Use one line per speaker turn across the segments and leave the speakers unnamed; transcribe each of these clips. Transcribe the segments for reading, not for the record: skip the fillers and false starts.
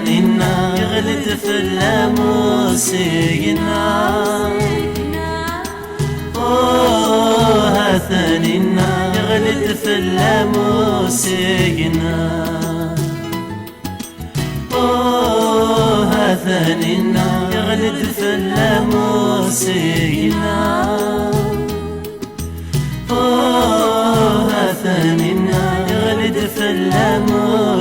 ثانينا يغلد في اللاموسينا ثانينا يغلد في اللاموسينا ثانينا يغلد في اللاموسينا ثانينا يغلد في اللاموسينا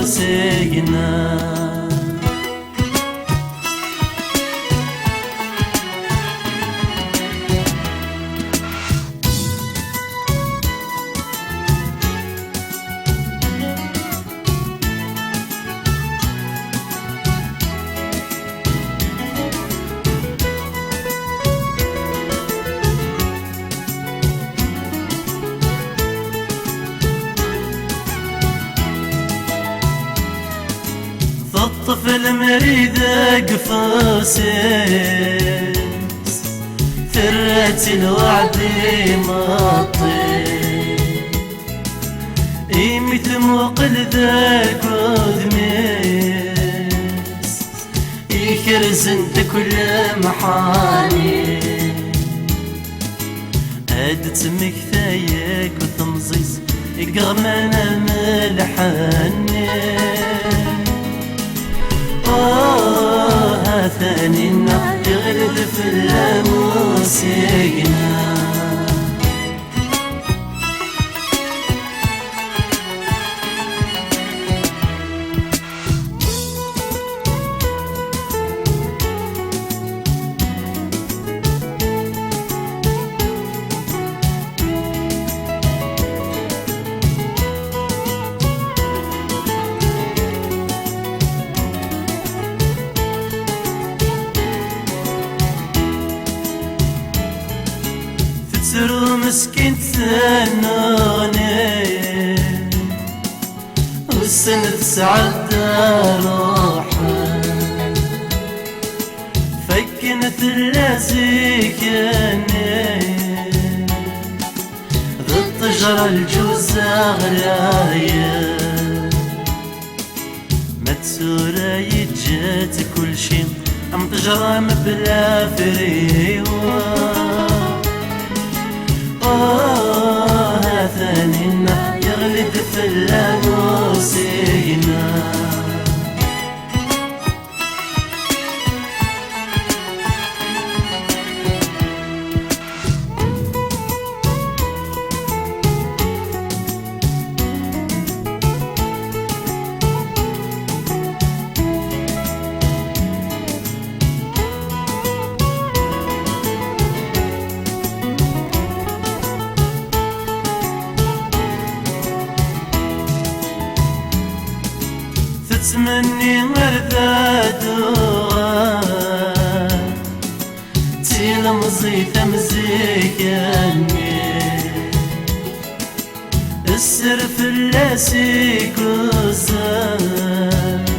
الطفل مريد قفاصيس ثرة الوعد مطير مثل موقل ذاك ودميس يكرز انت كل محاني هاد تمك ثايك وتمزيز يقغمنا ملحاني ثانينا يغلد في اللاموسينا ترو مسكين ثنوني والسنة تسعد روحه فكنت الرازيكاني ذا الطجرة الجوزة غلاية ما تسورة يتجات كل شي أم تجرى مبلا فريوة ثانينا يغلد في اللاموسينا تمني مرذاد تيلمزي تمزيكاني السرف اللاسيك وزاد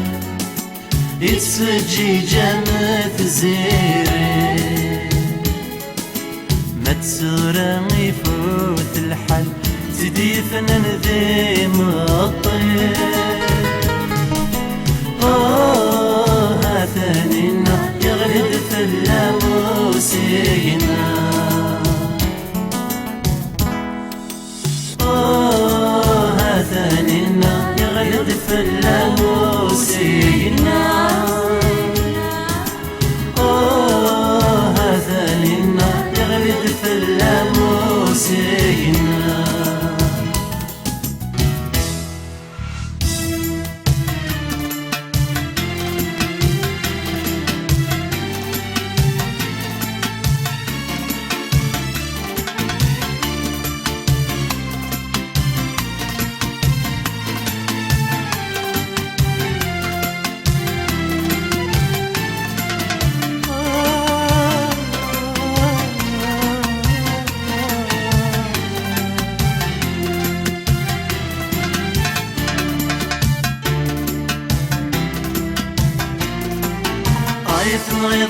يتسجي جامت زيري ما تسورا يفوت الحل تديفن ذي مطير ثانينا يغلد في اللاموسينا ثانينا يغلد في اللاموسينا ثانينا يغلد في اللاموسينا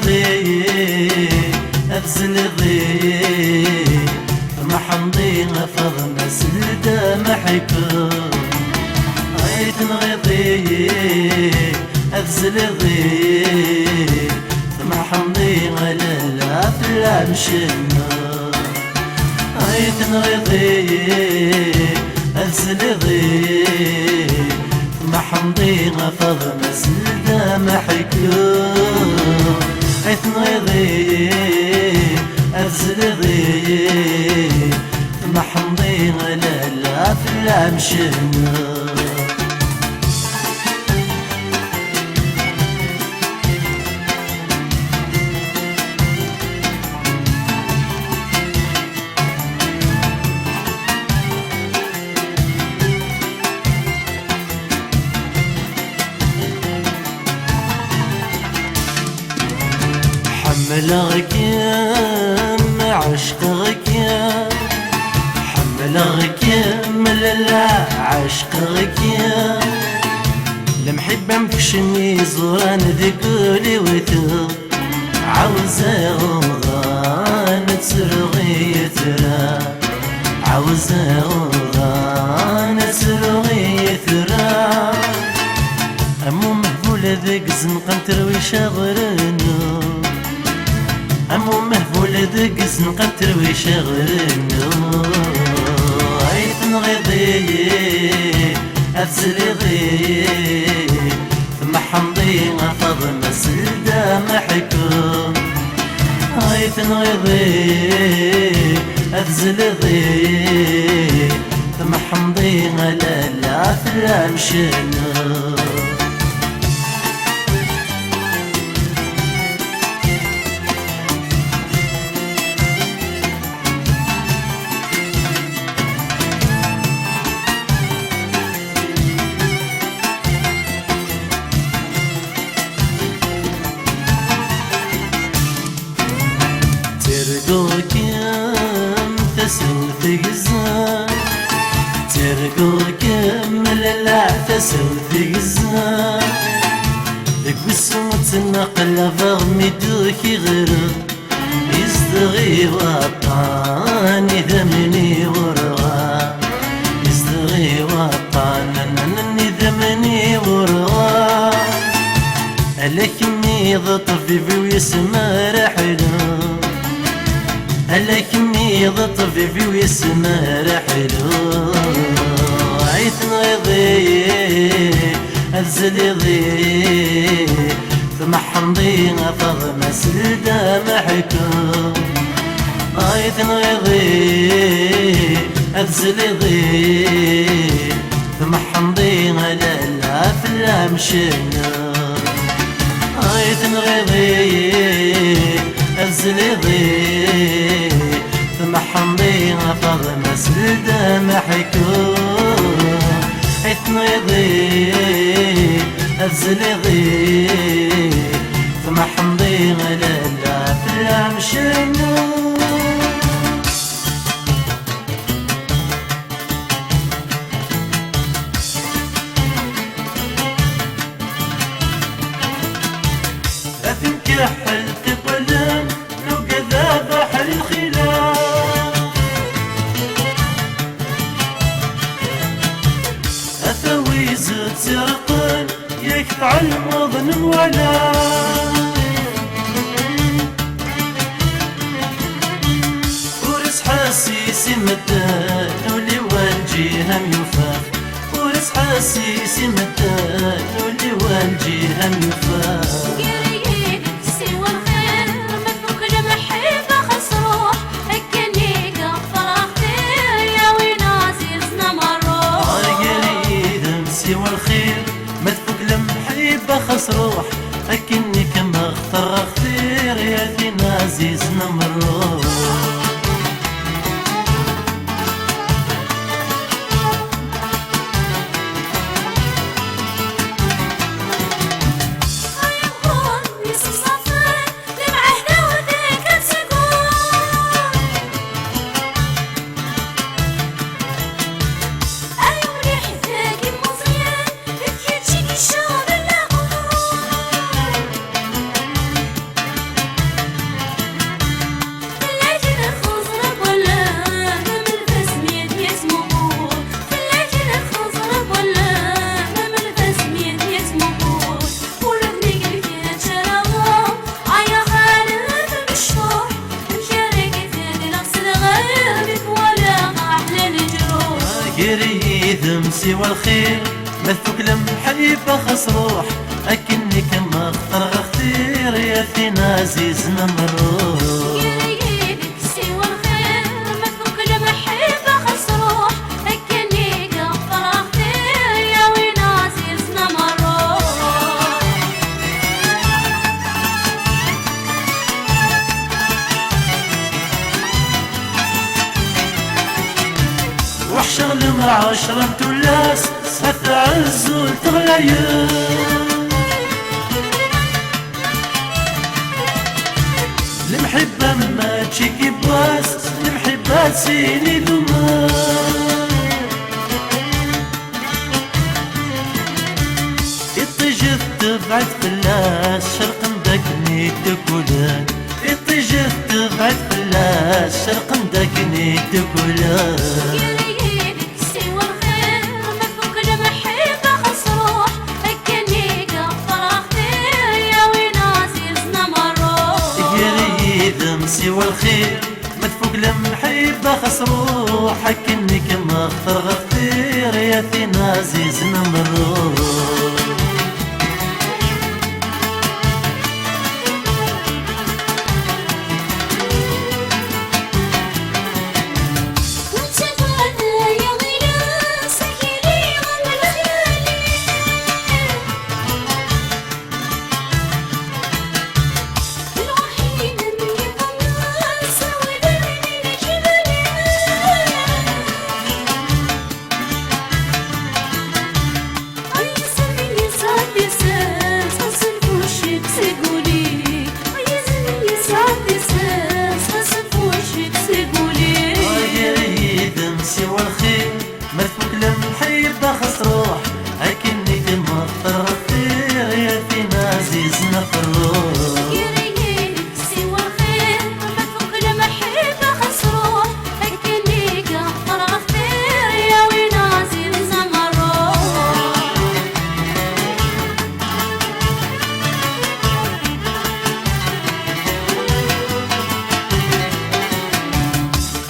يضيق أبزن يضيق فما حمضي غفظنا سلدا محيكم عيد نغيضيق أفزلغي محمضي على الأفلام شنو تنغضي أفزلغي محمضي غفظ مسلدة محكو تنغضي أفزلغي محمضي على الأفلام شنو حملغك يا عشقك يا حملغك يا مللا عشقك يا المحبة مفشني زوران ذكولي وثو عاوزة غضان تسرغي ترى عاوزة غضان تسرغي ترى أمو مهبولة ذيك زنقا تروي شغرنو أمو مهبولة ذيك زنقا تروي شغرنو عيث نغيضي أفزلغي محمضي غفظ مسلدة محكو عيث نغيضي أفزلغي محمضي على الأفلام شنو ترقوك يم تسوث قزان ترقوك يم لا تسوث قزان لك بسمت النقل فغمي دوكي غير يزدغي وطان ذمني ورغا يزدغي وطان ذمني ورغا لكني ضطفي في ويسمى رحلو لكني ضطفي في ويسمى رحلو عيث نغيضي أفزلغي محمضي غفظ مسلدة محكو عيث نغيضي أفزلغي محمضي على الأفلام شنو عيث نغيضي أفزلغي محمضي غفظ مسلدة محكو عيث نغيضي أفزلغي محمضي على الأفلام شنو أتنكحل تقلم لو كذا بحر الخلاف أثويز تسرقن يقطع المظن ولا ورس حسيسي مدان ولي والجيهم يفاف ورس حسيسي مدان ولي والجيهم يفاف والخير ما تفوق لمحيبة خاص روح أكني كما اختار اختير يا فينا عزيزنا مروح يريد سوى الخير مثوك المحبة خاص روح أكني كما اختار اختير يا ثينا عزيزنا مروح
يريدك سوى الخير مثوك المحبة خاص روح أكني كما اختير يا وين عزيزنا مروح
وحشغل مع عشرة تلاس هتعز وتغليل المحبة ما تشيكي باس المحبة سيني دمان الطجف تبعد فلاس شرق مدقني تكولان الطجف تبعد فلاس شرق مدقني تكولان سوى الخير مدفوق لمحبة خاص روحك اني كما اختار غفير يا ثينا عزيزنا مروح سوى الخير مثوك لمحبة خاص روح أكني كما اختار غفير يا ثينا عزيزنا الروح
يريدك سوى الخير مثوك لمحبة خاص روح أكني كما اختار يا وين عزيزنا مروح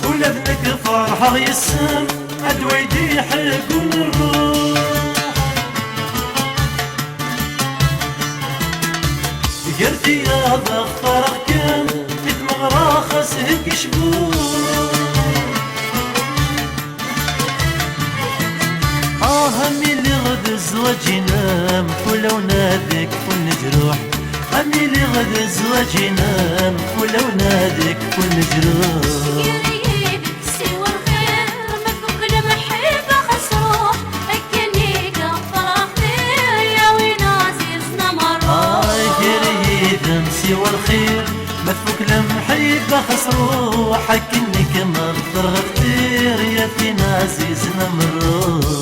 ولا بنك فرحة يسم أدويدي يحرقون الروح قلتي يا بختار كان بدمغ راخص هيك شبوح همي اللي غد زواجنا ولو نادك كل جروح همي اللي غد زواجنا ولو نادك كل جروح سوى الخير مثوك لمحبة خاص روحك اني كما اختار غفير يا ثينا عزيزنا مروح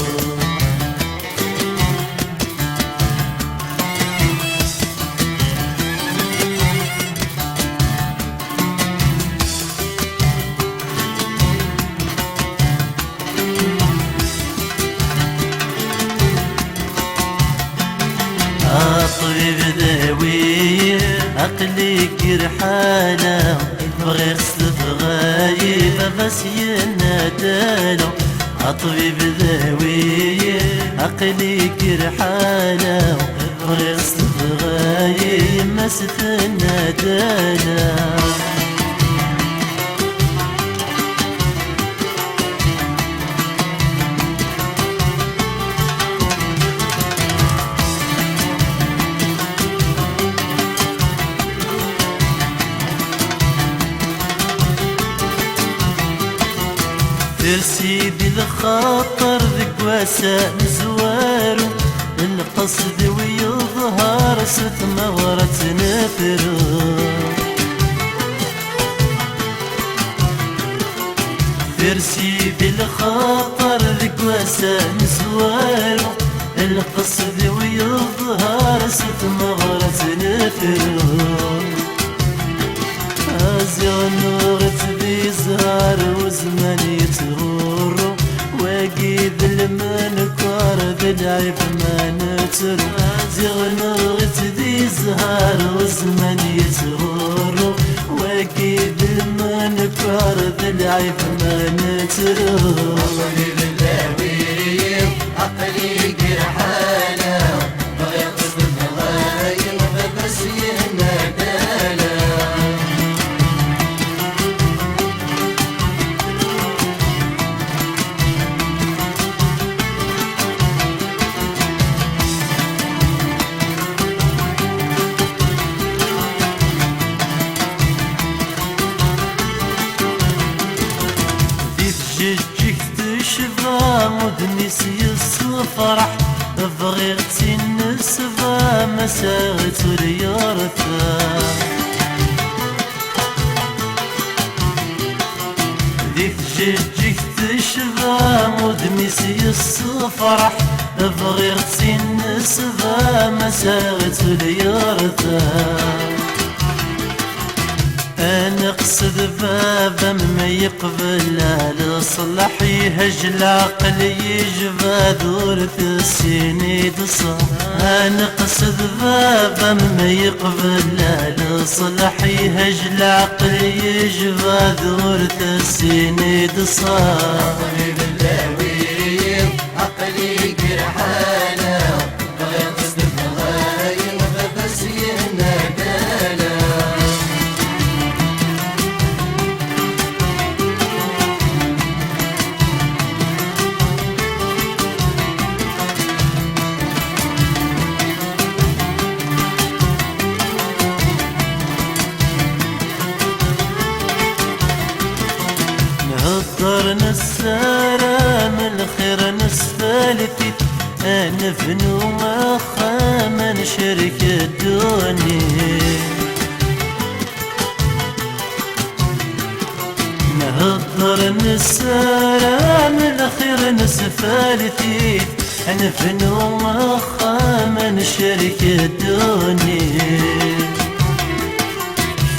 طبيب ذوي عقلي كرحالة بغي غسلت غايب بس ينادالو طبيب ذوي عقلي كرحالة بغي غسلت غايب ما ستنادالو سيدي الخاطر ذك واسع زوارو القصد ويظهر ست مغرة نفرو فرسي بالخاطر ذك واسع زوارو القصد ويظهر ست مغرة نفرو زغنغت بيزهر وزمان يتغرو واقيد المنكر بالعيب ما نترو زغنغت بيزهر وزمان يتغرو واقيد المنكر بالعيب ما نترو جيك تشفى مدنيس يصفرح بغيرتي النسفة مساغت ريارتها ديك جيك تشفى مدنيس يصفرح بغيرتي النسفة مساغت ريارتها أنا قصد بابا ما يقبل على صلح يهج العقل يجبى ذورة السنيد صح أنا قصد بابا ما يقبل على صلح يهج العقل يجبى ذورة السنيد صح
عقلي جرحانا بغير قصد بغايم بس ينادانا
نهضر نسارة من الخير نسفالتي أنا فنو مخا من شرك الدنيا نهضر نسارة من الخير نسفالتي أنا فنو مخا من شرك الدنيا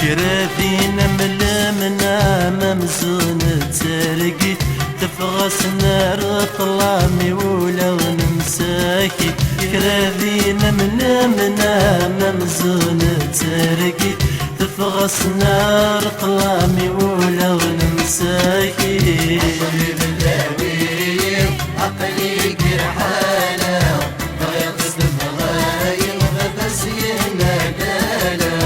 كرافينا ملامنا ممزون ترقيت تفغس نار طلامي ولو نمساكي كرافينا ملامنا ممزون ترقيت تفغس نار طلامي ولو نمساكي
عقلي جرحانا بغير قصد بغايم بس ينادانا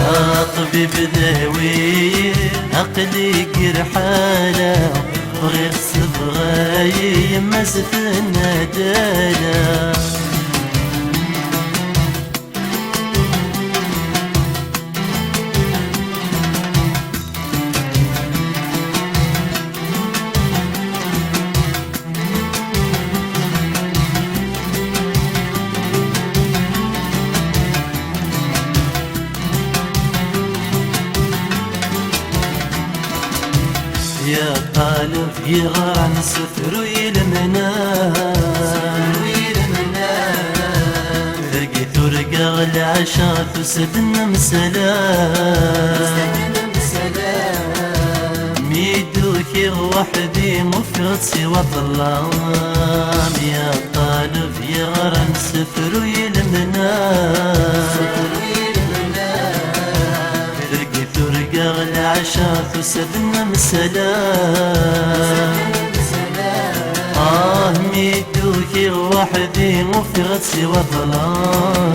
طبيب ذوي عقلي قرحالة وغير صبغاي مزثنا دالا يا طالب يغرى نسفر ويلمنا فرقي ثرقا العشاء تسدنا مسلام ميدوكي وحدي مفرط سوى الظلام يا طالب يغرى نسفر ويلمنا ثرقا العشاء تسدنا مسلام ميدوكي وحدي مفرط سوى الظلام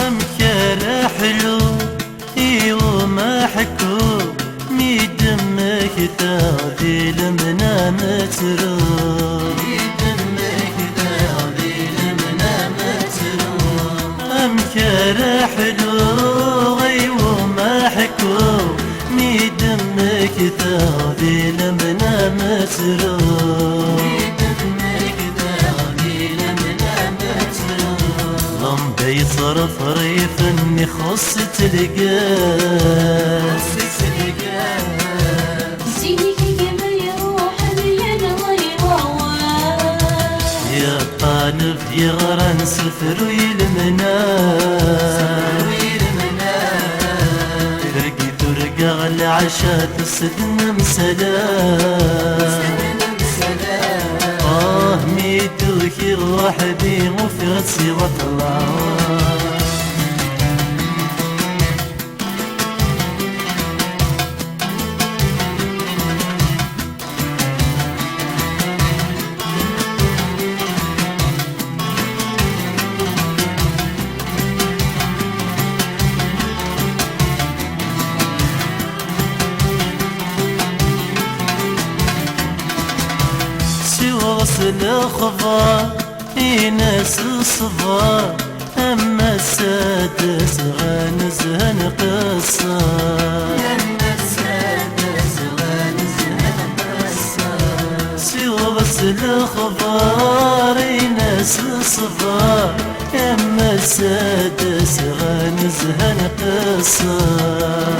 أمكار حلو إيو ما حكو ميدمك تاذي لمنا مترو ميدمك تاذي لمنا مترو أمكار حلو غيو ما حكو ميدمك تاذي لمنا مترو يصرف ريف اني خص تلقاه
زينك كما يروح بين ضيوان
يا طالب يغرى نسفر ويلمنا فرقي ثرقا العشاء تسدنا مسلام ميدوكي وحدي مفرط سوى الله بالخضار يناس الصفار أما السادس غنزهن قصار سيوبس الخضار يناس الصفار أما السادس غنزهن قصار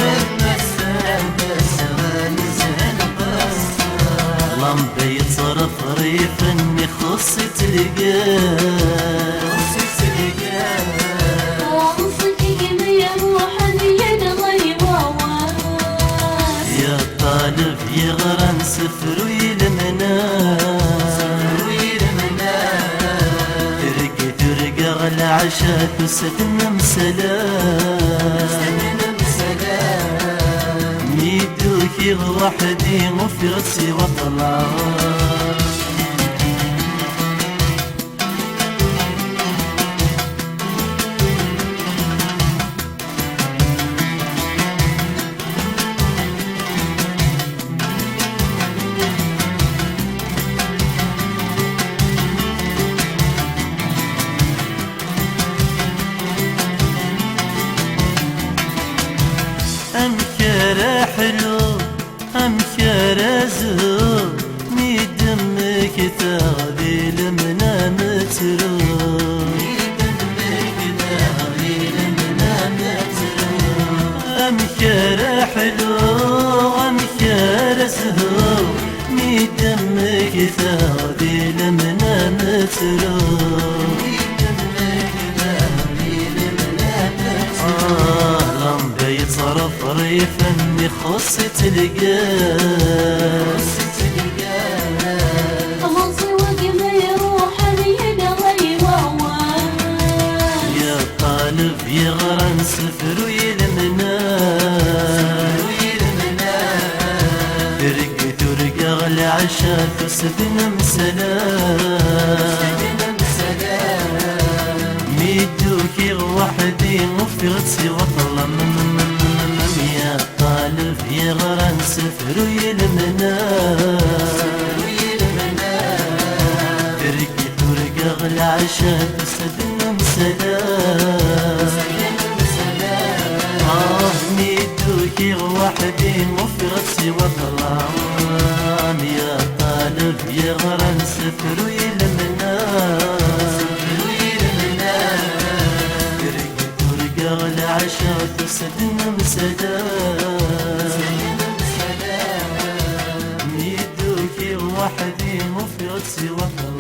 لمبي صرف ريف اني خصي تلقاه يا طالب يغرن سفر ويلمنا ترقى غل عشاء تسدنا مسلام ميدوكي وحدي وفي راسي وطلع أمكر حلو أمكر زهور ميدمك تغذي لمنا مترو أمكر حلو أمكر زهور ميدمك تغذي لمنا مترو صرف ريف اني خصي تلقاه
خلاصي وقم يروح اليد غيوان
يا طالب يغرن سفر ويلمنا ترقى غل عشاء تسدنا مسلام ميدوكي وحدي وفي غدسي وطلع يا طالب يغرن سفر ويلمنا ترقى غل عشاء تسدنا مسلام ميدوكي وحدي وفي غدسي وطلع يا طالب يغرن سفر ويلمنا غل عشاء تسدنا مسلام ميدوكي وحدي وفي غدسي وطلع